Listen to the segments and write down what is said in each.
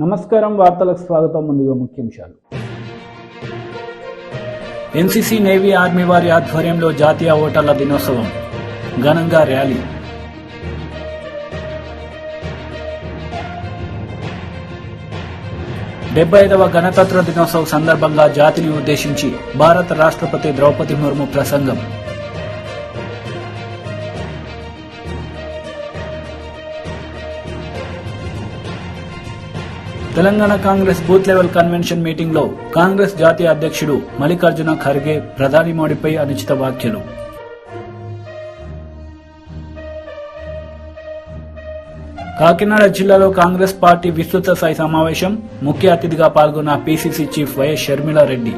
నమస్కారం వార్తలకు స్వాగతం. ముందుగా ముఖ్యాంశాలు. ఎన్సీసీ నేవీ ఆర్మీ వారి ఆధ్వర్యంలో జాతీయ ఓటర్ల దినోత్సవం ఘనంగా ర్యాలీ. డెబ్బైదవ గణతంత్ర దినోత్సవం సందర్భంగా జాతిని ఉద్దేశించి భారత రాష్ట్రపతి ద్రౌపది ముర్ము ప్రసంగం. Telangana Congress booth level convention meeting లో కాంగ్రెస్ జాతీయ అధ్యక్షుడు మల్లికార్జున ఖర్గే ప్రధాని మోడీపై అనుచిత వ్యాఖ్యలు. కాకినాడ జిల్లాలో కాంగ్రెస్ పార్టీ విస్తృత స్థాయి సమావేశం. ముఖ్య అతిథిగా పాల్గొన్న PCC chief YS Sharmila Reddy.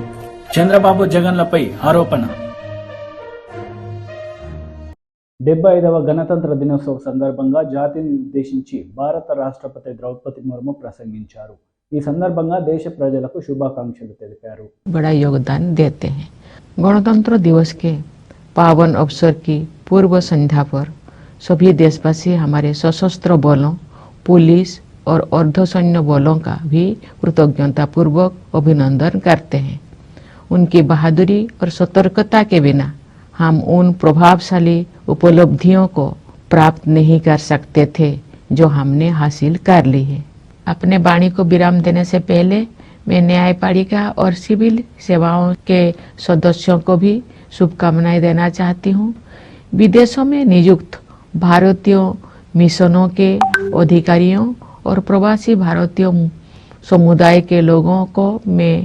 Chandrababu జగన్లపై ఆరోపణ. 75వ గణతంత్ర దినోత్సవ సందర్భంగా జాతిని ఉద్దేశించి భారత రాష్ట్రపతి ద్రౌపది ముర్ము ప్రసంగించారు. ఈ సందర్భంగా దేశ ప్రజలకు శుభాకాంక్షలు తెలిపారు. बड़ा योगदान देते हैं। गणतंत्र दिवस के पावन अवसर की पूर्व संध्या पर सभी देशवासी हमारे सशस्त्र बलों, पुलिस और अर्धसैन्य बलों का भी कृतज्ञता पूर्वक अभिनंदन करते हैं। उनकी बहादुरी और सतर्कता के बिना हम उन प्रभावशाली उपलब्धियों को प्राप्त नहीं कर सकते थे जो हमने हासिल कर ली है। अपने वाणी को विराम देने से पहले मैं न्यायपालिका और सिविल सेवाओं के सदस्यों को भी शुभकामनाएं देना चाहती हूँ। विदेशों में नियुक्त भारतीय मिशनों के अधिकारियों और प्रवासी भारतीय समुदाय के लोगों को मैं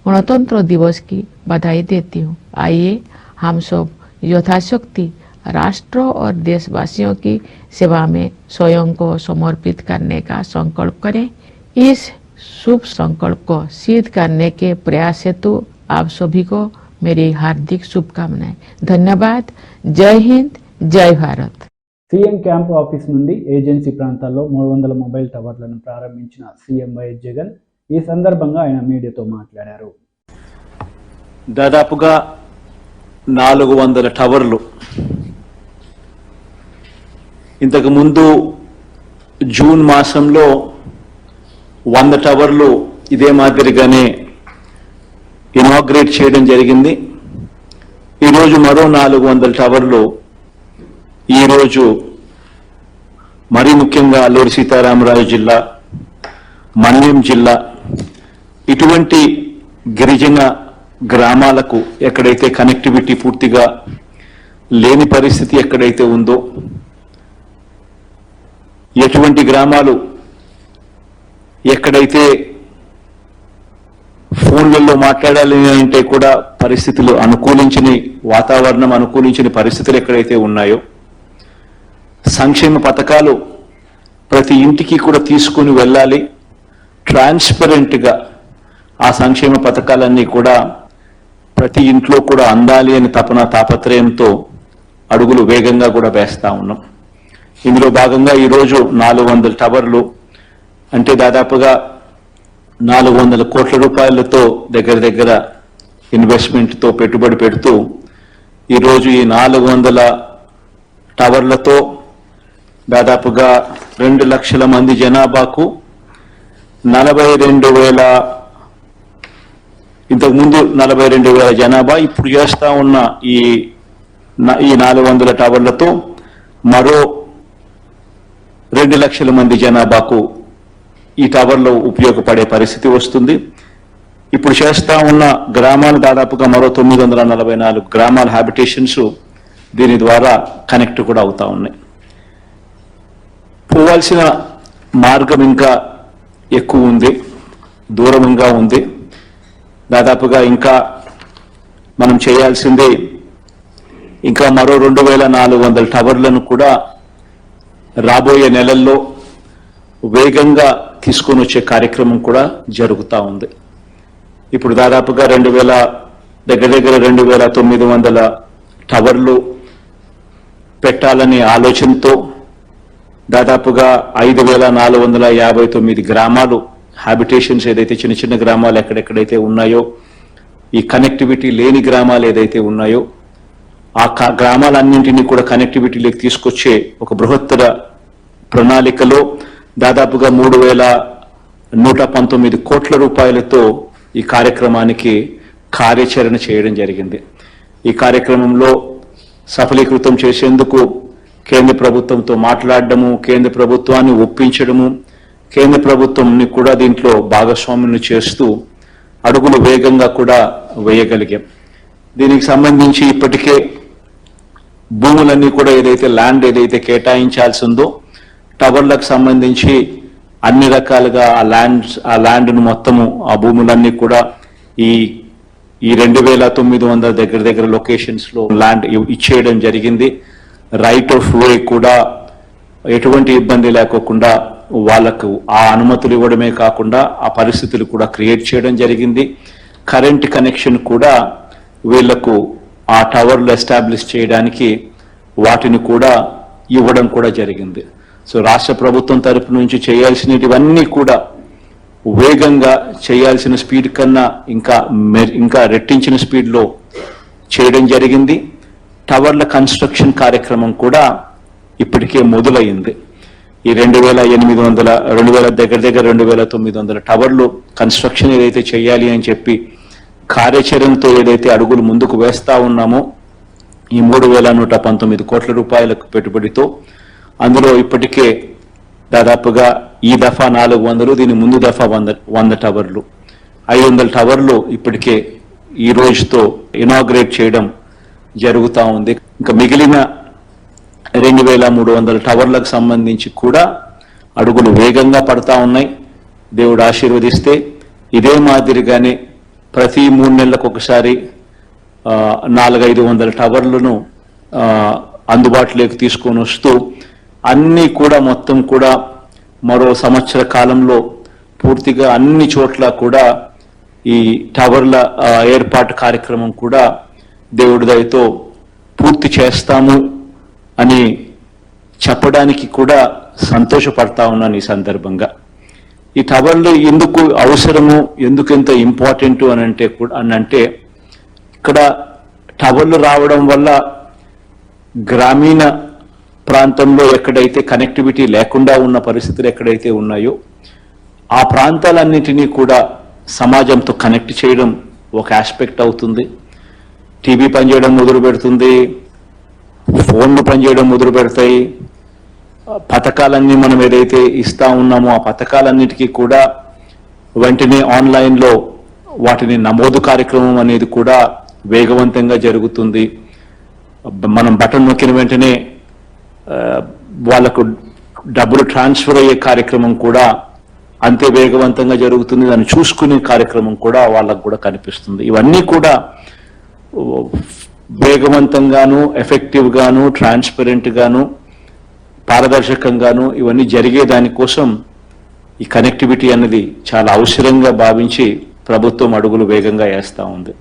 गणतंत्र दिवस की बधाई देती हूँ। आइए हम सब यथाशक्ति राष्ट्र और देशवासियों की सेवा में स्वयं को समर्पित करने का संकल्प करें। इस शुभ संकल्प को सिद्ध करने के प्रयास हेतु आप सभी को मेरी हार्दिक शुभकामनाएं। धन्यवाद। जय हिंद, जय भारत। సీఎం క్యాంపు ఆఫీస్ నుండి ఏజెన్సీ ప్రాంతాల్లో 300 మొబైల్ టవర్లను ప్రారంభించిన సీఎం వైఎస్ జగన్ ఈ సందర్భంగా ఆయన మీడియాతో మాట్లాడారు. దాదాపుగా 400 టవర్లు ఇంతకు ముందు జూన్ మాసంలో 100 టవర్లు ఇదే మాదిరిగానే ఇనాగ్రేట్ చేయడం జరిగింది. ఈరోజు మరో 400 టవర్లు ఈరోజు మరీ ముఖ్యంగా అల్లూరి సీతారామరాజు జిల్లా, మన్యం జిల్లా ఇటువంటి గిరిజన గ్రామాలకు ఎక్కడైతే కనెక్టివిటీ పూర్తిగా లేని పరిస్థితి ఎక్కడైతే ఉందో, ఎటువంటి గ్రామాలు ఎక్కడైతే ఫోన్లలో మాట్లాడాలి అంటే కూడా పరిస్థితులు అనుకూలించని, వాతావరణం అనుకూలించని పరిస్థితులు ఎక్కడైతే ఉన్నాయో, సంక్షేమ పథకాలు ప్రతి ఇంటికి కూడా తీసుకుని వెళ్ళాలి, ట్రాన్స్పరెంట్గా ఆ సంక్షేమ పథకాలన్నీ కూడా ప్రతి ఇంట్లో కూడా అందాలి అని తాపత్రయంతో అడుగులు వేగంగా కూడా వేస్తా ఉన్నాం. ఇందులో భాగంగా ఈరోజు 400 టవర్లు అంటే దాదాపుగా 400 కోట్ల రూపాయలతో దగ్గర ఇన్వెస్ట్మెంట్తో పెట్టుబడి పెడుతూ ఈరోజు ఈ 400 టవర్లతో దాదాపుగా 2 లక్షల మంది జనాభాకు 42,000 ఇంతకుముందు 42,000 జనాభా, ఇప్పుడు చేస్తా ఉన్న ఈ 400 టవర్లతో మరో 2 లక్షల మంది జనాభాకు ఈ టవర్లు ఉపయోగపడే పరిస్థితి వస్తుంది. ఇప్పుడు చేస్తా ఉన్న గ్రామాలు దాదాపుగా మరో 944 గ్రామాల హ్యాబిటేషన్స్ దీని ద్వారా కనెక్ట్ కూడా అవుతా ఉన్నాయి. పోవాల్సిన మార్గం ఇంకా ఎక్కువ ఉంది, దూరంగా ఉంది. దాదాపుగా ఇంకా మనం చేయాల్సిందే ఇంకా మరో 2,400 టవర్లను కూడా రాబోయే నెలల్లో వేగంగా తీసుకొని వచ్చే కార్యక్రమం కూడా జరుగుతూ ఉంది. ఇప్పుడు దాదాపుగా 2,900 టవర్లు పెట్టాలనే ఆలోచనతో దాదాపుగా 5,459 గ్రామాలు హ్యాబిటేషన్స్ ఏదైతే చిన్న చిన్న గ్రామాలు ఎక్కడెక్కడైతే ఉన్నాయో, ఈ కనెక్టివిటీ లేని గ్రామాలు ఏదైతే ఉన్నాయో ఆ గ్రామాలన్నింటినీ కూడా కనెక్టివిటీలోకి తీసుకొచ్చే ఒక బృహత్తర ప్రణాళికలో దాదాపుగా 119 కోట్ల రూపాయలతో ఈ కార్యక్రమానికి కార్యాచరణ చేయడం జరిగింది. ఈ కార్యక్రమంలో సఫలీకృతం చేసేందుకు కేంద్ర ప్రభుత్వంతో మాట్లాడడము, కేంద్ర ప్రభుత్వాన్ని ఒప్పించడము, కేంద్ర ప్రభుత్వంని కూడా దీంట్లో భాగస్వామ్యం చేస్తూ అడుగులు వేగంగా కూడా వేయగలిగాం. దీనికి సంబంధించి ఇప్పటికే భూములన్నీ కూడా ల్యాండ్ ఏదైతే కేటాయించాల్సి ఉందో టవర్లకు సంబంధించి అన్ని రకాలుగా ఆ ల్యాండ్ను మొత్తము ఆ భూములన్నీ కూడా ఈ 2900 దగ్గర లొకేషన్స్ లో ల్యాండ్ ఇచ్చేయడం జరిగింది. రైట్ ఆఫ్ వే కూడా ఎటువంటి ఇబ్బంది లేకోకుండా వాళ్లకు ఆ అనుమతులు ఇవ్వడమే కాకుండా ఆ పరిస్థితులు కూడా క్రియేట్ చేయడం జరిగింది. కరెంట్ కనెక్షన్ కూడా వీళ్లకు ఆ టవర్లు ఎస్టాబ్లిష్ చేయడానికి వాటిని కూడా ఇవ్వడం కూడా జరిగింది. సో రాష్ట్ర ప్రభుత్వం తరపు నుంచి చేయాల్సినవన్నీ కూడా వేగంగా చేయాల్సిన స్పీడ్ కన్నా ఇంకా రెట్టించిన స్పీడ్లో చేయడం జరిగింది. టవర్ల కన్స్ట్రక్షన్ కార్యక్రమం కూడా ఇప్పటికే మొదలైంది. ఈ 2800 దగ్గర 2900 టవర్లు కన్స్ట్రక్షన్ ఏదైతే చేయాలి అని చెప్పి కార్యాచరణతో ఏదైతే అడుగులు ముందుకు వేస్తా ఉన్నామో ఈ 3119 కోట్ల రూపాయలకు పెట్టుబడితో అందులో ఇప్పటికే దాదాపుగా ఈ దఫా 400, దీని ముందు దఫా 100 టవర్లు, 500 టవర్లు ఇప్పటికే ఈ రోజుతో ఇనాగ్రేట్ చేయడం జరుగుతూ ఉంది. ఇంకా మిగిలిన 2300 టవర్లకు సంబంధించి కూడా అడుగులు వేగంగా పడతా ఉన్నాయి. దేవుడు ఆశీర్వదిస్తే ఇదే మాదిరిగానే ప్రతి 3 నెలలకు ఒకసారి 400-500 టవర్లను అందుబాటులోకి తీసుకొని వస్తూ అన్నీ కూడా మొత్తం కూడా మరో సంవత్సర కాలంలో పూర్తిగా అన్ని చోట్ల కూడా ఈ టవర్ల ఏర్పాటు కార్యక్రమం కూడా దేవుడి దయతో పూర్తి చేస్తాము అని చెప్పడానికి కూడా సంతోషపడతా ఉన్నాను. ఈ సందర్భంగా ఈ టవర్లు ఎందుకు అవసరము, ఎందుకు ఎంత ఇంపార్టెంట్ అంటే ఇక్కడ టవర్లు రావడం వల్ల గ్రామీణ ప్రాంతంలో ఎక్కడైతే కనెక్టివిటీ లేకుండా ఉన్న పరిస్థితులు ఎక్కడైతే ఉన్నాయో ఆ ప్రాంతాలన్నిటినీ కూడా సమాజంతో కనెక్ట్ చేయడం ఒక ఆస్పెక్ట్ అవుతుంది. టీవీ పనిచేయడం మొదలు పెడుతుంది, ఫోన్లు పనిచేయడం మొదలు పెడతాయి. పథకాలన్నీ మనం ఏదైతే ఇస్తా ఉన్నామో ఆ పథకాలన్నిటికీ కూడా వెంటనే ఆన్లైన్లో వాటిని నమోదు కార్యక్రమం అనేది కూడా వేగవంతంగా జరుగుతుంది. మనం బటన్ నొక్కిన వెంటనే వాళ్ళకు డబ్బులు ట్రాన్స్ఫర్ అయ్యే కార్యక్రమం కూడా అంతే వేగవంతంగా జరుగుతుంది. దాన్ని చూసుకునే కార్యక్రమం కూడా వాళ్ళకు కూడా కనిపిస్తుంది. ఇవన్నీ కూడా వేగవంతంగాను, ఎఫెక్టివ్ గాను, ట్రాన్స్పరెంట్ గాను, పారదర్శకంగాను ఇవన్నీ జరిగే దానికోసం ఈ కనెక్టివిటీ అనేది చాలా అవసరంగా భావించి ప్రభుత్వం అడుగులు వేగంగా వేస్తూ ఉంది.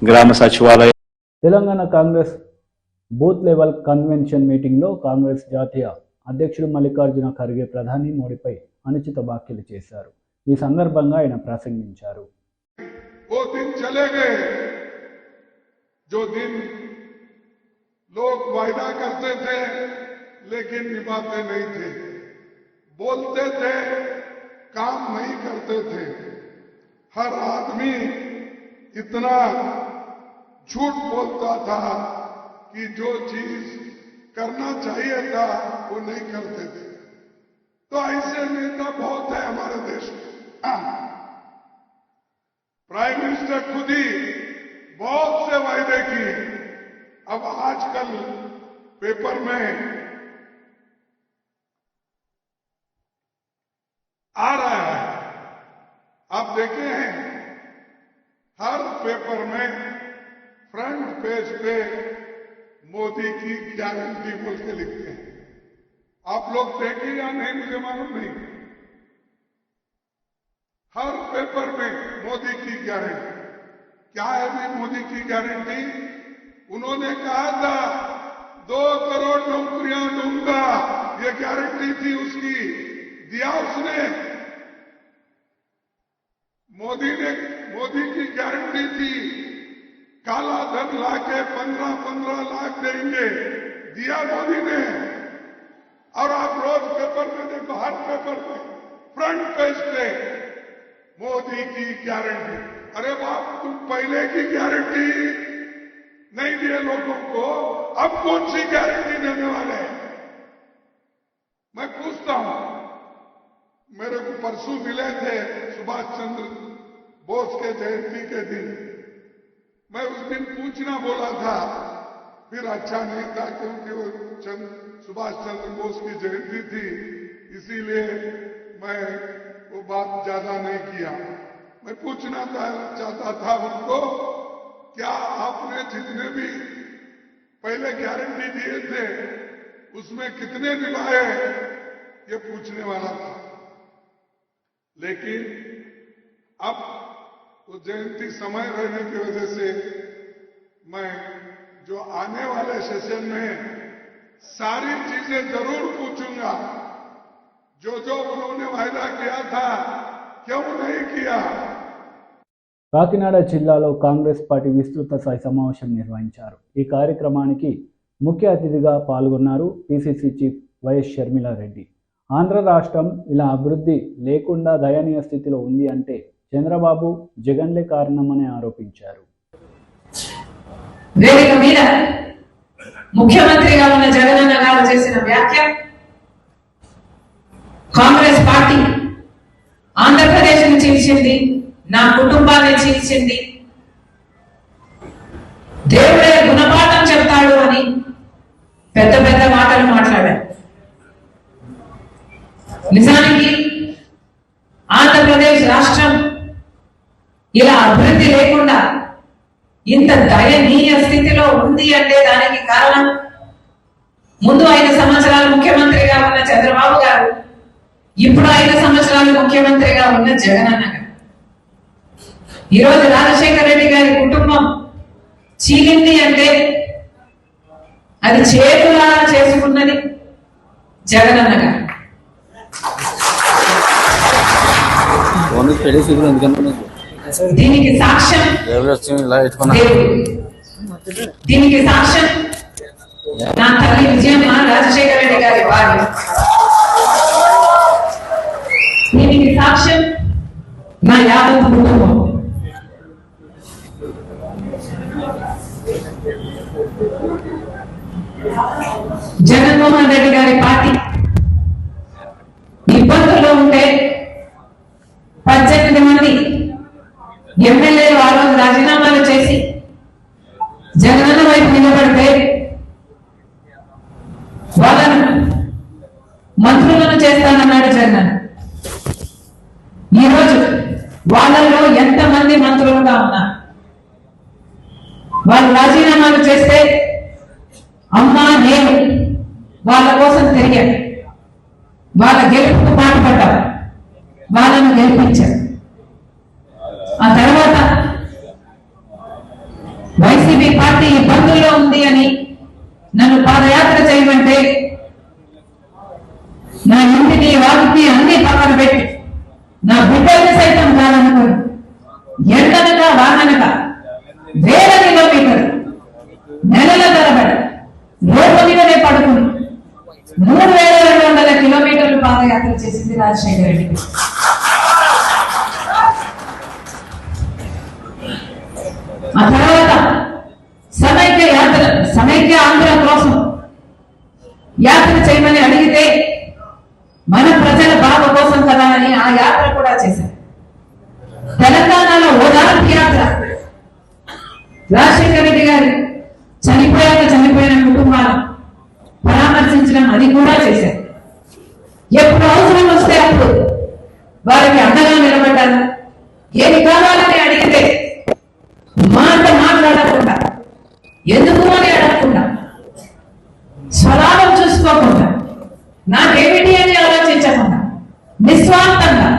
గ్రామ సచివాలయం Telangana Congress booth level convention మీటింగ్లో కాంగ్రెస్ జాతీయ అధ్యక్షుడు మల్లికార్జున ఖర్గే ప్రధాని మోడీపై అనుచిత వ్యాఖ్యలు చేశారు. ఈ సందర్భంగా ఆయన ప్రసంగించారు. वो दिन चले गए जो दिन लोग वायदा करते थे लेकिन निभाते नहीं थे, बोलते थे काम नहीं करते थे. हर आदमी इतना झूठ बोलता था कि जो चीज करना चाहिए था वो नहीं करते थे. तो ऐसे नेता बहुत है हमारे देश में. प्राइम मिनिस्टर खुद ही बहुत से वायदे किए. अब आजकल पेपर में आ रहा है, आप देखे हैं हर पेपर में फ्रंट पेज पे मोदी की गारंटी बोल के लिखते हैं. आप लोग देखे या नहीं मुझे मालूम नहीं. हर पेपर में मोदी की गारंटी. क्या है भी मोदी की गारंटी? उन्होंने कहा था 2 करोड़ नौकरियां दूंगा, ये गारंटी थी उसकी. दिया उसने? मोदी की गारंटी थी काला धन लाके 15 लाख देंगे. दिया मोदी ने? और आप रोज पेपर में देखो, हर पेपर में फ्रंट पेज पे मोदी की गारंटी। अरे बाप, तुम पहले की गारंटी नहीं दिए लोगों को, अब कौन सी गारंटी देने वाले हैं? मैं पूछता हूं। मेरे को परसों मिले थे सुभाष चंद्र बोस के जयंती के दिन। मैं उस दिन पूछना बोला था, फिर अच्छा नहीं था क्योंकि वो सुभाष चंद्र बोस की जयंती थी, इसीलिए मैं वो बात ज्यादा नहीं किया। मैं पूछना चाहता था उनको, क्या आपने जितने भी पहले गारंटी दिए थे उसमें कितने निभाए, ये पूछने वाला था। लेकिन अब वो जयंती समय रहने की वजह से मैं जो आने वाले सेशन में सारी चीजें जरूर पूछूंगा। जो जो उन्होंने वायदा किया था क्यों नहीं किया। కాకినాడ జిల్లాలో కాంగ్రెస్ పార్టీ విస్తృత స్థాయి సమావేశం నిర్వహించారు. ఈ కార్యక్రమానికి ముఖ్య అతిథిగా పాల్గొన్నారు PCC chief YS Sharmila Reddy. Andhra రాష్ట్రం ఇలా అభివృద్ధి లేకుండా దయనీయ స్థితిలో ఉంది అంటే చంద్రబాబు జగన్లే కారణమని ఆరోపించారు. వేదిక మీద ముఖ్యమంత్రిగా ఉన్న జగనన్న గారు చేసిన వ్యాఖ్య, కాంగ్రెస్ పార్టీ ఆంధ్రప్రదేశ్ని చీల్చింది, నా కుటుంబాన్ని చీల్చింది, దేవుడే గుణపాఠం చెప్తాడు అని పెద్ద పెద్ద మాటలు మాట్లాడారు. నిజానికి ఆంధ్రప్రదేశ్ రాష్ట్రం ఇలా అభివృద్ధి లేకుండా ఇంత దయనీయ స్థితిలో ఉంది అంటే దానికి కారణం ముందు 5 సంవత్సరాలు ముఖ్యమంత్రిగా ఉన్న చంద్రబాబు గారు, ఇప్పుడు 5 సంవత్సరాలు ముఖ్యమంత్రిగా ఉన్న జగనన్న గారు. ఈరోజు రాజశేఖర రెడ్డి గారి కుటుంబం చీలింది అంటే అది చేతులారా చేసుకున్నది జగనన్న గారు. దీనికి సాక్ష్యం దీనికి సాక్ష్యం నా తల్లి విజయమ్మ రాజశేఖర రెడ్డి గారి భార్య. దీనికి సాక్ష్యం నా యావత్ కుటుంబం. జగన్మోహన్ రెడ్డి గారి పార్టీ ఇబ్బందుల్లో ఉంటే 18 మంది ఎమ్మెల్యేలు ఆ రోజు రాజీనామాలు చేసి జగనన్న వైపు నిలబడితే వాళ్ళను మంత్రులను చేస్తానన్నాడు జగన్. ఈరోజు వాళ్ళలో ఎంతమంది మంత్రులుగా ఉన్నారు? వాళ్ళు రాజీనామాలు చేస్తే అమ్మా నేను వాళ్ళ కోసం తిరిగాను, వాళ్ళ గెలుపుకు పాటుపడ్డారు, వాళ్ళను గెలిపించారు. ఆ తర్వాత వైసీపీ పార్టీ ఇబ్బందుల్లో ఉంది అని నన్ను పాదయాత్ర చేయమంటే నా ఇంటిని వాటిని అన్ని పక్కన పెట్టి నా బిడ్డల్ని సైతం కాదనుకుని ఎండనక వాననక వేల కిలోమీటర్లు నెలల తరబడి రోడ్ల మీదనే పడుకుని 3200 కిలోమీటర్లు పాదయాత్ర చేసింది రాజశేఖర రెడ్డి. ఆ తర్వాత సమైక్య ఆంధ్ర కోసం యాత్ర చేయమని అడిగితే మన ప్రజల బాధ కోసం కదా అని ఆ యాత్ర కూడా చేశారు. తెలంగాణలో ఓదార్పు యాత్ర, రాజశేఖర రెడ్డి గారు చనిపోయిన కుటుంబాలు పరామర్శించడం అది కూడా చేశారు. ఎప్పుడు అవసరం వస్తే అప్పుడు వారికి అండగా నిలబడ్డారు. ఏది కావాలని అడిగితే మాట్లాడకుండా, ఎందుకు అని అడగకుండా, స్వలాభం చూసుకోకుండా, నాకేమిటి అని ఆలోచించకుండా నిస్వార్థంగా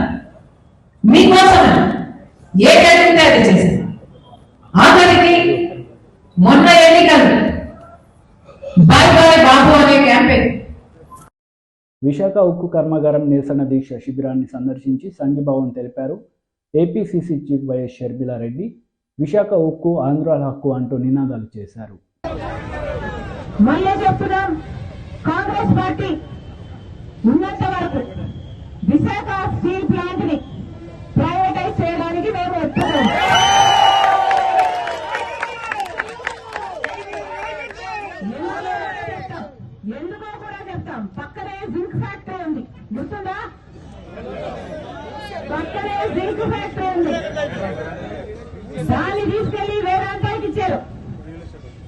మీకోసం ఏదైతే అది చేశారు. ఆఖరికి మొన్న ఎన్నికలు బాయ్ బాయ్ బాబు అనే క్యాంపెయిన్. విశాఖ ఉక్కు కర్మాగారం నిరసన దీక్ష శిబిరాన్ని సందర్శించి సంఘీభావం తెలిపారు APCC chief YS Sharmila Reddy. Visakha ఉక్కు ఆంధ్రాల హక్కు అంటూ నినాదాలు చేశారు. మళ్ళీ చెప్తున్నాం, కాంగ్రెస్ పార్టీ ఉన్నంత వరకు విశాఖ స్టీల్ ప్లాంట్ ని ప్రైవేటైజ్ పక్కనే జింక్ ఫ్యాక్టరీ ఉంది. దాన్ని తీసుకెళ్లి వేదాంతాకి ఇచ్చారు,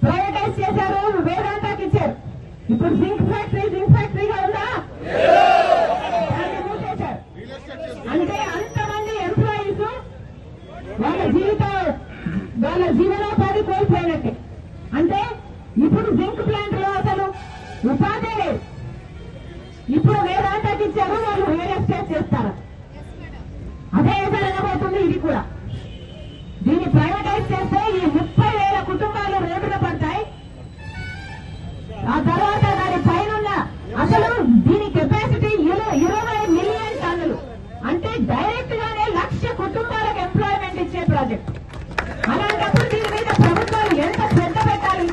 ప్రైవేటైజ్ చేశారు, వేదాంతాకి ఇచ్చారు. ఇప్పుడు జింక్ ఫ్యాక్టరీగా ఉందా? దాన్ని మూసేశారు. అంటే అంతమంది ఎంప్లాయీస్ వాళ్ళ జీవనోపాధి కోల్పోయినట్టే. అంటే ఇప్పుడు జింక్ ప్లాంట్ లో అసలు ఉపాధి లేదు. ఇప్పుడు వేదాంతాకి ఇచ్చారు, వాళ్ళు రియల్ ఎస్టేట్ చేస్తారు. అదే జరగబోతుంది ఇది కూడా. దీన్ని ప్రైవేటైజ్ చేస్తే ఈ 30,000 కుటుంబాలు రోడ్డున పడతాయి. ఆ తర్వాత దాని పైన అసలు దీని కెపాసిటీ 20 మిలియన్ టన్నులు. అంటే డైరెక్ట్ గానే 1,00,000 కుటుంబాలకు ఎంప్లాయ్మెంట్ ఇచ్చే ప్రాజెక్ట్. అలాంటప్పుడు దీని మీద ప్రభుత్వాలు ఎంత శ్రద్ధ పెట్టాలి?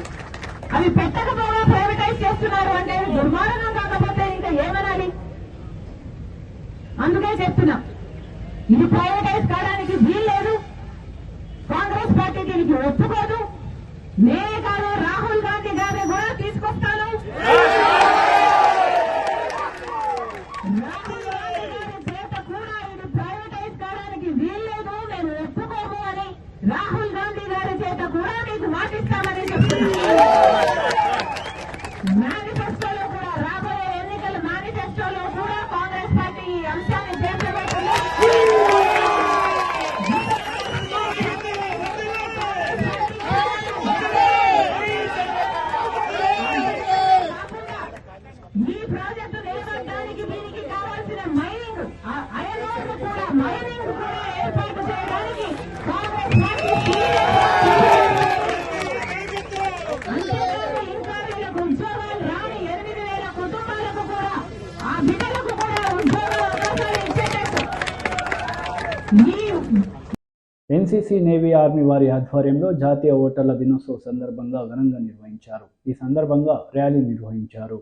అవి పెట్టకపోగా ప్రైవేటైజ్ చేస్తున్నారు అంటే దుర్మార్గం కాకపోతే ఇంకా ఏమనాలి? అందుకే చెప్తున్నా, ఇది ప్రైవేటైజ్ కావడానికి వీల్లేదు. కాంగ్రెస్ పార్టీ దీనికి ఒప్పుకోదు. నేనే కాదు, రాహుల్ గాంధీ గారిని కూడా తీసుకొస్తాను. రాహుల్ గాంధీ గారి చేత కూడా ఇది ప్రైవేటైజ్ కావడానికి వీల్లేదు, మేము ఒప్పుకోము అని రాహుల్ గాంధీ గారి చేత కూడా మీకు మాటిస్తామని చెప్తున్నారు. మేనిఫెస్టోలో కూడా, రాబోయే ఎన్నికల మేనిఫెస్టోలో కూడా కాంగ్రెస్ పార్టీ ఈ అంశాన్ని చేర్చబోతుంది. ఈ ప్రాజెక్టు నిలబడడానికి దీనికి కావాల్సిన మైనింగ్, ఐరన్ కూడా మైనింగ్ కూడా ఏర్పాటు చేయడానికి కాంగ్రెస్ పార్టీ అంతేకాదు ఇంకా వీళ్ళకు ఉద్యోగాలు రాని 8,000 కుటుంబాలకు కూడా, ఆ బిడ్డలకు కూడా ఉద్యోగ అవకాశాలు ఇచ్చేటట్టు ఎన్సీసీ, నేవీ, ఆర్మీ వారి ఆధ్వర్యంలో జాతీయ ఓటర్ల దినోత్సవ సందర్భంగా ఘనంగా నిర్వహించారు. ఈ సందర్భంగా ర్యాలీ నిర్వహించారు.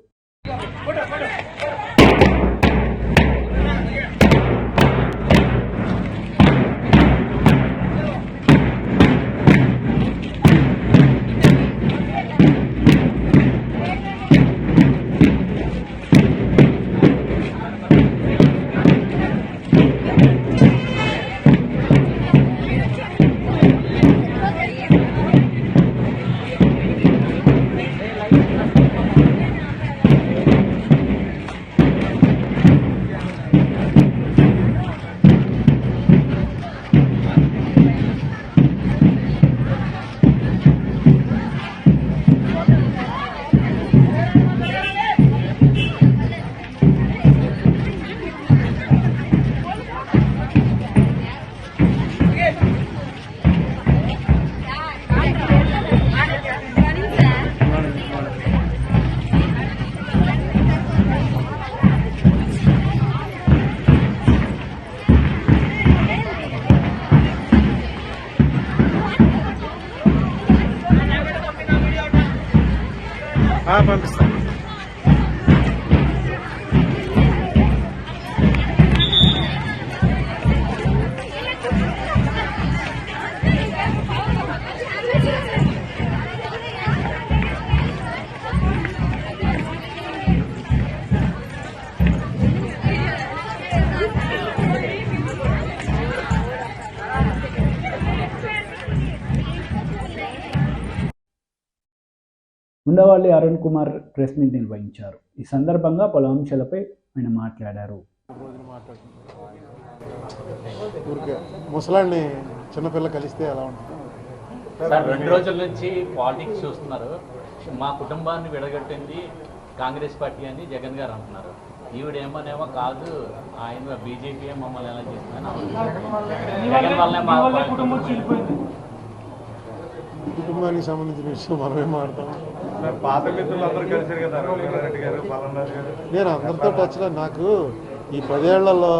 పంపిస్తాను. ఉండవల్లి అరుణ్ కుమార్ ప్రెస్ మీట్ నిర్వహించారు. ఈ సందర్భంగా పలు అంశాలపై ఆయన మాట్లాడారు. ముసలాన్ని చిన్నపిల్ల కలిస్తే ఎలా ఉంటుంది సార్? 2 రోజుల నుంచి పాలిటిక్స్ చూస్తున్నారు. మా కుటుంబాన్ని విడగొట్టింది కాంగ్రెస్ పార్టీ అని జగన్ గారు అంటున్నారు. ఈవిడేమోనేమో కాదు, ఆయన బీజేపీ మమ్మల్ని ఎలా చేస్తుందని జగన్ వల్లనే మా కుటుంబం చీలిపోయింది. కుటుంబానికి సంబంధించిన విషయం మనమే మాట్లాడతాం. పాత మిత్రులు అందరూ కలిసారు కదా, రఘువీరారెడ్డి గారు, బాలరాజు గారు. నేను అందరితో టచ్లో, నాకు ఈ 10 ఏళ్లలో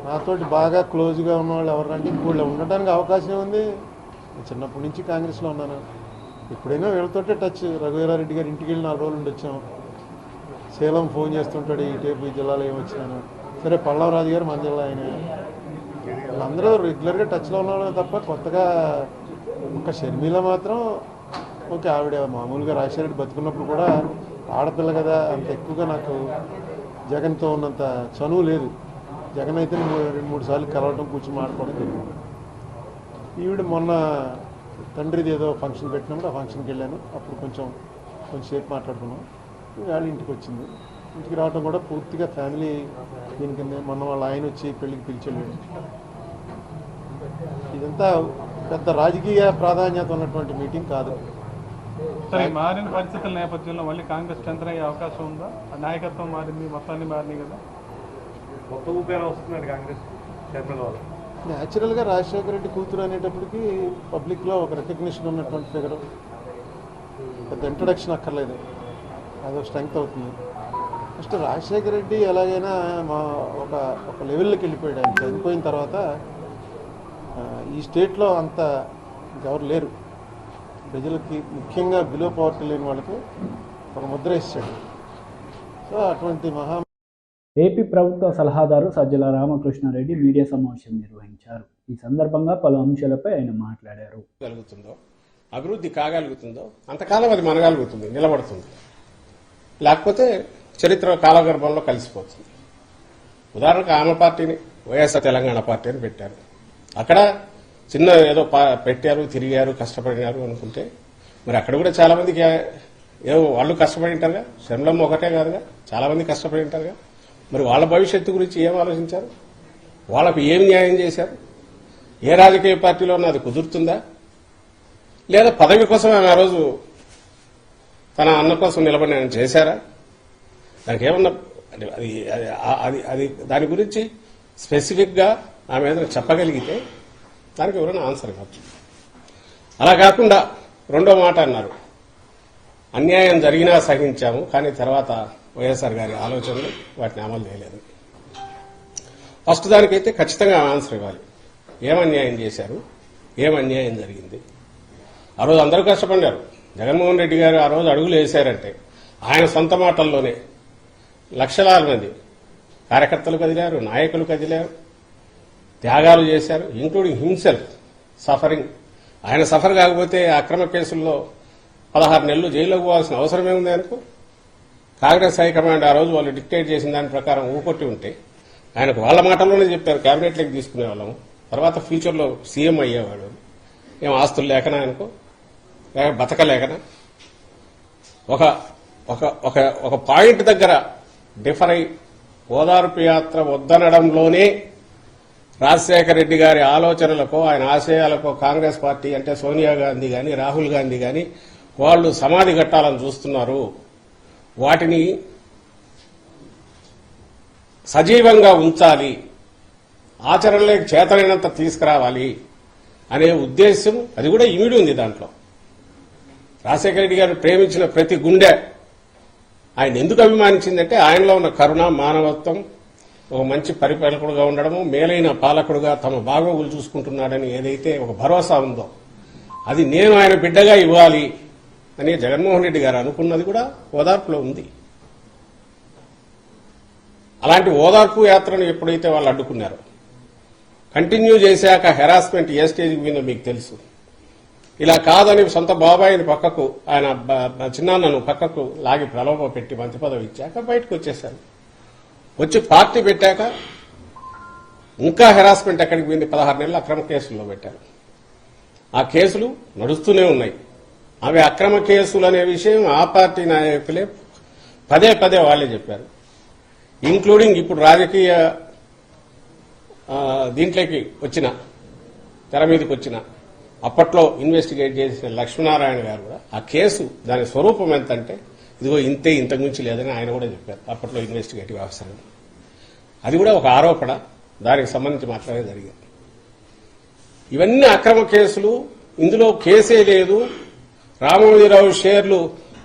నాతోటి బాగా క్లోజ్గా ఉన్నవాళ్ళు ఎవరంటే ఇప్పుడు ఉండటానికి అవకాశం ఉంది. చిన్నప్పటి నుంచి కాంగ్రెస్లో ఉన్నాను. ఇప్పుడైనా వీళ్ళతోటే టచ్. రఘువీరారెడ్డి గారు ఇంటికి వెళ్ళి 4 రోజులు ఉండి వచ్చాం. సేలం ఫోన్ చేస్తుంటాడు, ఈ టేపు ఈ జిల్లాలో ఏమొచ్చినాను. సరే, పల్లవరాజు గారు మన జిల్లా ఆయన. వాళ్ళందరూ రెగ్యులర్గా టచ్లో ఉన్నవాళ్ళు తప్ప కొత్తగా ఒక షర్మిల మాత్రం ఓకే, ఆవిడ మామూలుగా రాజశేఖర బతుకున్నప్పుడు కూడా ఆడపిల్ల కదా, అంత ఎక్కువగా నాకు జగన్తో ఉన్నంత చనువు లేదు. జగన్ అయితే 2-3 సార్లు కలవడం కూర్చొని మాట్లాడుకోవడం జరిగింది. ఈవిడ మొన్న తండ్రిది ఏదో ఫంక్షన్ పెట్టినప్పుడు ఆ ఫంక్షన్కి వెళ్ళాను. అప్పుడు కొంచెంసేపు మాట్లాడుకున్నాం. వాళ్ళ ఇంటికి వచ్చింది. ఇంటికి రావడం కూడా పూర్తిగా ఫ్యామిలీ దీని కింద. మొన్న వాళ్ళ ఆయన వచ్చి పెళ్లికి పిలిచెళ్ళాడు. ఇదంతా పెద్ద రాజకీయ ప్రాధాన్యత ఉన్నటువంటి మీటింగ్ కాదు. సరే, మారిన పరిస్థితుల నేపథ్యంలో మళ్ళీ కాంగ్రెస్ స్ట్రెంత్ అయ్యే అవకాశం ఉందా? నాయకత్వం మారింది, మొత్తాన్ని మారినాయి కదా, కొత్త ఊపేలా వస్తున్నాడు కాంగ్రెస్ చైర్మన్ వాళ్ళు. న్యాచురల్గా రాజశేఖర రెడ్డి కూతురు అనేటప్పటికి పబ్లిక్లో ఒక రికగ్నిషన్ ఉన్నటువంటి ఫిగర్. పెద్ద ఇంట్రడక్షన్ అక్కర్లేదు, అదొక స్ట్రెంగ్త్ అవుతుంది. ఫస్ట్ రాజశేఖర రెడ్డి ఎలాగైనా ఒక లెవెల్లోకి వెళ్ళిపోయాడు. ఆయన చనిపోయిన తర్వాత ఈ స్టేట్లో అంత ఎవరు లేరు. ప్రజలకి ముఖ్యంగా బిలో పవర్టీ లేని వాళ్ళకి ఒక ముద్ర ఇచ్చాడు. సో అటువంటి ఏపీ ప్రభుత్వ సలహాదారు సజ్జల రామకృష్ణారెడ్డి మీడియా సమావేశం నిర్వహించారు. ఈ సందర్భంగా పలు అంశాలపై ఆయన మాట్లాడారు. అభివృద్ధి కాగలుగుతుందో అంతకాలం అది మనగలుగుతుంది, నిలబడుతుంది. లేకపోతే చరిత్ర కాలగర్భంలో కలిసిపోతుంది. ఉదాహరణకు ఆమె పార్టీని వైఎస్ఆర్ తెలంగాణ పార్టీ అని పెట్టారు. అక్కడ చిన్న ఏదో పెట్టారు, తిరిగారు, కష్టపడినారు అనుకుంటే మరి అక్కడ కూడా చాలా మందికి వాళ్ళు కష్టపడి ఉంటారుగా. శ్రమలం ఒకటే కాదుగా, చాలా మంది కష్టపడి ఉంటారుగా. మరి వాళ్ళ భవిష్యత్తు గురించి ఏం ఆలోచించారు? వాళ్ళకు ఏం న్యాయం చేశారు? ఏ రాజకీయ పార్టీలో ఉన్నా అది కుదురుతుందా? లేదా పదవి కోసం ఆమె ఆ రోజు తన అన్న కోసం నిలబడి చేశారా? దానికి ఏమన్నా అది దాని గురించి స్పెసిఫిక్ గా ఆమె ఏదైనా చెప్పగలిగితే దానికి ఎవరైనా ఆన్సర్ ఇవ్వచ్చు. అలా కాకుండా రెండో మాట అన్నారు, అన్యాయం జరిగినా సహించాము, కానీ తర్వాత వైఎస్ఆర్ గారి ఆలోచనలు వాటిని అమలు చేయలేదు. ఫస్ట్ దానికైతే ఖచ్చితంగా ఆన్సర్ ఇవ్వాలి. ఏం అన్యాయం చేశారు, ఏం అన్యాయం జరిగింది? ఆ రోజు అందరూ కష్టపడ్డారు. జగన్మోహన్ రెడ్డి గారు ఆ రోజు అడుగులు వేశారంటే ఆయన సొంత మాటల్లోనే లక్షలాది మంది కార్యకర్తలు కదిలారు, నాయకులు కదిలారు, త్యాగాలు చేశారు, ఇంక్లూడింగ్ హిమ్సెల్ఫ్ సఫరింగ్. ఆయన సఫర్ కాకపోతే అక్రమ కేసుల్లో 16 నెలలు జైల్లోకి పోవాల్సిన అవసరమే ఉంది ఆయనకు. కాంగ్రెస్ హైకమాండ్ ఆ రోజు వాళ్ళు డిక్టేట్ చేసిన దాని ప్రకారం ఊకొట్టి ఉంటే ఆయనకు వాళ్ళ మాటల్లోనే చెప్పారు క్యాబినెట్లోకి తీసుకునే వాళ్ళము, తర్వాత ఫ్యూచర్లో సీఎం అయ్యేవాడు. ఏం ఆస్తులు లేకనా ఆయనకు, లేక బతకలేకనా? ఒక పాయింట్ దగ్గర డిఫర్ అయి ఓదార్పు యాత్ర వద్దనడంలోనే రాజశేఖర రెడ్డి గారి ఆలోచనలకో ఆయన ఆశయాలకో కాంగ్రెస్ పార్టీ అంటే సోనియా గాంధీ గాని రాహుల్ గాంధీ గాని వాళ్ళు సమాధి కట్టాలని చూస్తున్నారు. వాటిని సజీవంగా ఉంచాలి, ఆచరణలోకి చేతనైనంత తీసుకురావాలి అనే ఉద్దేశం అది కూడా ఇమిడి ఉంది దాంట్లో. రాజశేఖర రెడ్డి గారు ప్రేమించిన ప్రతి గుండె ఆయన ఎందుకు అభిమానించిందంటే ఆయనలో ఉన్న కరుణ, మానవత్వం, ఒక మంచి పరిపాలకుడుగా ఉండడము, మేలైన పాలకుడుగా తమ బాగోగులు చూసుకుంటున్నాడని ఏదైతే ఒక భరోసా ఉందో అది నేను ఆయన బిడ్డగా ఇవ్వాలి అని జగన్మోహన్ రెడ్డి గారు అనుకున్నది కూడా ఓదార్పులో ఉంది. అలాంటి ఓదార్పు యాత్రను ఎప్పుడైతే వాళ్ళు అడ్డుకున్నారో, కంటిన్యూ చేశాక హెరాస్మెంట్ ఏ స్టేజ్కి పోయిందో మీకు తెలుసు. ఇలా కాదని సొంత బాబాయిని పక్కకు, ఆయన చిన్నాన్నను పక్కకు లాగి ప్రలోభ పెట్టి మంత్రి పదవి ఇచ్చాక బయటకు వచ్చేశారు. వచ్చి పార్టీ పెట్టాక ఇంకా హెరాస్మెంట్ ఎక్కడికి పోయింది? 16 నెలలు అక్రమ కేసుల్లో పెట్టారు. ఆ కేసులు నడుస్తూనే ఉన్నాయి. అవి అక్రమ కేసులు అనే విషయం ఆ పార్టీ నాయకులే పదే పదే వాళ్లే చెప్పారు. ఇంక్లూడింగ్ ఇప్పుడు రాజకీయ దీంట్లోకి వచ్చిన, తెర మీదకి వచ్చిన, అప్పట్లో ఇన్వెస్టిగేట్ చేసిన లక్ష్మీనారాయణ గారు కూడా ఆ కేసు దాని స్వరూపం ఎంతంటే ఇదిగో ఇంతే, ఇంతకు మించి లేదని ఆయన కూడా చెప్పారు అప్పట్లో ఇన్వెస్టిగేటివ్ ఆఫీసర్. అది కూడా ఒక ఆరోపణ, దానికి సంబంధించి మాత్రమే జరిగింది. ఇవన్నీ అక్రమ కేసులు. ఇందులో కేసే లేదు. రామోజీరావు షేర్లు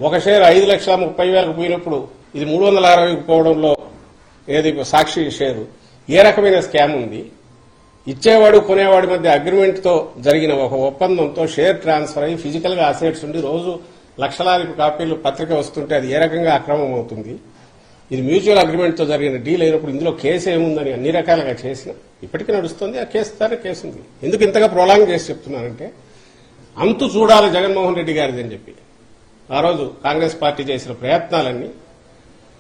ఒక షేర్ 5,30,000 పోయినప్పుడు ఇది 360కు పోవడంలో ఏది సాక్షి షేరు ఏ రకమైన స్కామ్ ఉంది? ఇచ్చేవాడు కొనేవాడి మధ్య అగ్రిమెంట్ తో జరిగిన ఒక ఒప్పందంతో షేర్ ట్రాన్స్ఫర్ అయ్యి ఫిజికల్ గా అసెట్స్ ఉండి రోజు లక్షలాది కాపీలు పత్రిక వస్తుంటే అది ఏ రకంగా అక్రమం అవుతుంది? ఇది మ్యూచువల్ అగ్రిమెంట్ తో జరిగిన డీల్ అయినప్పుడు ఇందులో కేసు ఏముందని అన్ని రకాలుగా చేసిన ఇప్పటికీ నడుస్తుంది. ఆ కేసు ద్వారా కేసు ఉంది. ఎందుకు ఇంతగా ప్రొలాంగ్ చేసి చెప్తున్నానంటే అంతు చూడాలి జగన్మోహన్ రెడ్డి గారిది అని చెప్పి ఆ రోజు కాంగ్రెస్ పార్టీ చేసిన ప్రయత్నాలన్నీ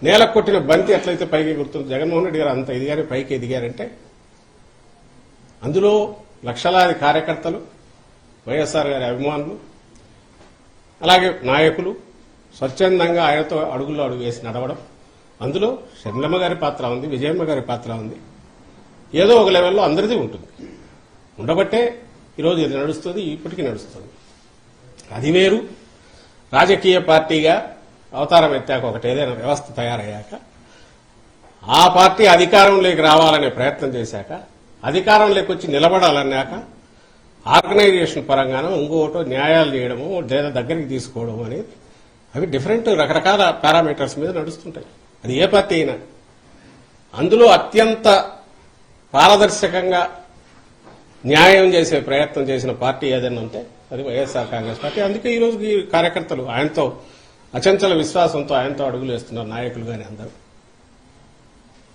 నేల కొట్టిన బంతి ఎట్లయితే పైకి ఎగురుతుంది, జగన్మోహన్ రెడ్డి గారు అంత ఎదిగారు, పైకి ఎదిగారంటే అందులో లక్షలాది కార్యకర్తలు, వైఎస్ఆర్ గారి అభిమానులు, అలాగే నాయకులు స్వచ్ఛందంగా ఆయనతో అడుగుల్లో అడుగు వేసి నడవడం, అందులో షర్మిలమ్మ గారి పాత్ర ఉంది, విజయమ్మ గారి పాత్ర ఉంది. ఏదో ఒక లెవెల్లో అందరిది ఉంటుంది. ఉండబట్టే ఈరోజు ఇది నడుస్తుంది, ఇప్పటికీ నడుస్తుంది. అది వేరు. రాజకీయ పార్టీగా అవతారం ఎత్తాక ఒకటి ఏదైనా వ్యవస్థ తయారయ్యాక ఆ పార్టీ అధికారంలోకి రావాలనే ప్రయత్నం చేశాక, అధికారంలోకి వచ్చి నిలబడాలన్నాక ఆర్గనైజేషన్ పరంగానో ఇంకోటో న్యాయాలు చేయడము లేదా దగ్గరికి తీసుకోవడం అనేది అవి డిఫరెంట్ రకరకాల పారామీటర్స్ మీద నడుస్తుంటాయి. అది ఏ పార్టీ అయినా. అందులో అత్యంత పారదర్శకంగా న్యాయం చేసే ప్రయత్నం చేసిన పార్టీ ఏదైనా ఉంటే అది వైఎస్ఆర్ కాంగ్రెస్ పార్టీ. అందుకే ఈ రోజు ఈ కార్యకర్తలు ఆయనతో అచంచల విశ్వాసంతో ఆయనతో అడుగులు వేస్తున్నారు, నాయకులు కానీ అందరూ.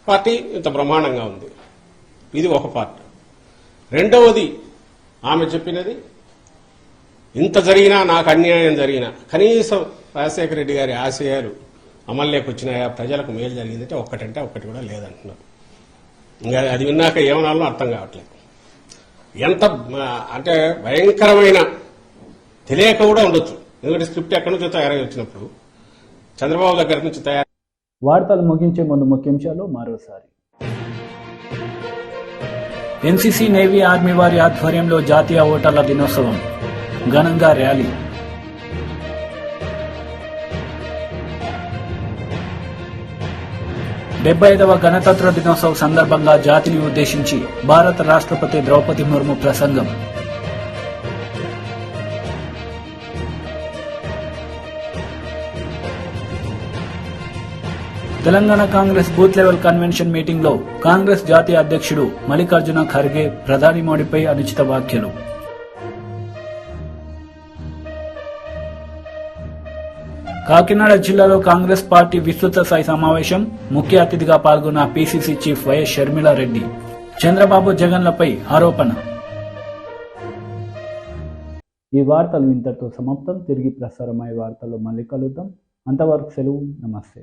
పార్టీ ఇంత బ్రహ్మాండంగా ఉంది. ఇది ఒక పార్ట్. రెండవది ఆమె చెప్పినది, ఇంత జరిగినా నాకు అన్యాయం జరిగినా కనీసం రాజశేఖర రెడ్డి గారి ఆశయాలు అమల్లోకి వచ్చినాయా, ప్రజలకు మేలు జరిగిందంటే ఒక్కటంటే ఒక్కటి కూడా లేదంటున్నారు. ఇంకా అది విన్నాక ఏమనాలో అర్థం కావట్లేదు. ఎంత అంటే భయంకరమైన తెలియక కూడా ఉండొచ్చు. ఎందుకంటే స్క్రిప్ట్ ఎక్కడి నుంచో తయారై వచ్చినప్పుడు చంద్రబాబు దగ్గర నుంచి తయారు. వార్తలు ముగించే ముందు ముఖ్యాంశాలు మరోసారి. ఎన్సీసీ, నేవీ, ఆర్మీ వారి ఆధ్వర్యంలో జాతీయ ఓటర్ల దినోత్సవం ఘనంగా ర్యాలీ. డెబ్బై 75వ గణతంత్ర దినోత్సవ సందర్భంగా జాతిని ఉద్దేశించి భారత రాష్ట్రపతి ద్రౌపది ముర్ము ప్రసంగం. Telangana Congress booth level convention meeting లో కాంగ్రెస్ జాతీయ అధ్యక్షుడు మల్లికార్జున ఖర్గే ప్రధాని మోడీపై అనుచిత వ్యాఖ్యలు. కాకినాడ జిల్లాలో కాంగ్రెస్ పార్టీ విస్తృత స్థాయి సమావేశం. ముఖ్య అతిథిగా పాల్గొన్న PCC chief YS Sharmila Reddy. Chandrababu, జగన్లపై ఆరోపణ. ఈ వార్తలు ఇంతటితో సమాప్తం. తిరిగి ప్రసారమయ్యే వార్తల్లో మళ్ళీ కలుద్దాం. అంతవరకు సెలవు. నమస్తే.